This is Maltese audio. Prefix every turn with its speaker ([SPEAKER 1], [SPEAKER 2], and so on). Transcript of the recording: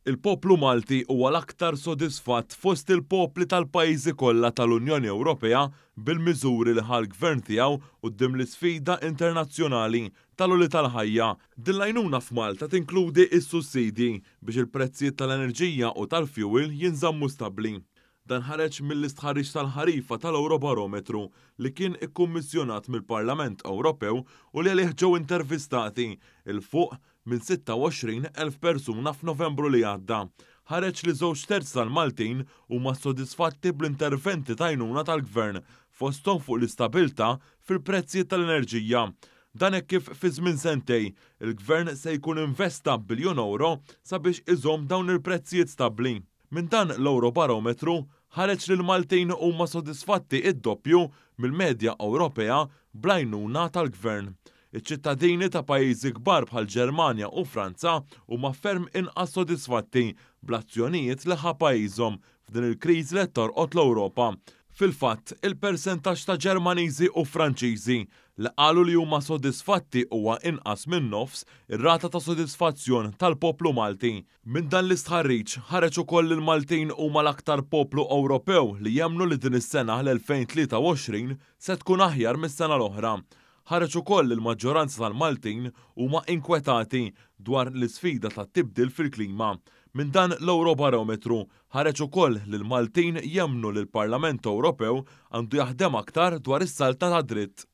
[SPEAKER 1] Il-poplu Malti huwa l-aktar sodisfatt fost il-popli tal-pajjiżi kollha tal-Unjoni Ewropea bil-miżuri li ħal-gvern tiegħu quddiem l-isfida internazzjonali tal-għoli tal-ħajja. Din l-għajnuna f'Malta tinkludi s-sussidji biex il-prezzijiet tal-enerġija u tal-fuel jinżammu stabbli. Dan ħareġ mill-istħarriġ tal-ħarifa tal-Eurobarometru li kien ikkummissjonat mill-Parlament Ewropew u li għalih ġew intervistati il-fuq minn 26,000 persuna f'Novembru li għadda. Ħareġ li żewġ terz tal-Maltin huma sodisfatti bl-interventi ta' għajnuna tal-Gvern fosthom fuq l-istabilta fil-prezzijiet tal-enerġija. Dan hekk kif fi żmien sentej il-Gvern se jkun investa biljun euro sabiex iżomm dawn il-prezzijiet stabbli. Minn dan l-Eurobarometru ħareġ li l-Maltin huma sodisfatti id-doppju mill-medja Ewropea bl-għajnuna tal-Gvern. Iċ-ċittadini ta' pajjiżi kbar bħal Ġermanja u Franza huma ferm inqas sodisfatti bl-azzjonijiet li ħa pajjiżhom f'din il-kriżi li torqod l-Ewropa. Fil-fatt, il-persentaġġ ta' Ġermaniżi u Franċiżi li qalu li huma sodisfatti huwa inqas minn nofs ir-rata ta' sodisfazzjon tal-poplu Malti. Minn dan l-istħarriġ ħareġ ukoll il-Maltin huma l-aktar poplu Ewropew li jemmnu li din is-sena l-2023 se tkun aħjar mis-sena l-oħra. Ħareġ ukoll il-maġġoranza tal-Maltin huma inkwetati dwar l-isfida tat-tibdil fil-klima. Minn dan l-Eurobarometru ħareġ ukoll li l-Maltin jemmnu li l-Parlament Ewropew għandu jaħdem aktar dwar is-salta ta' dritt.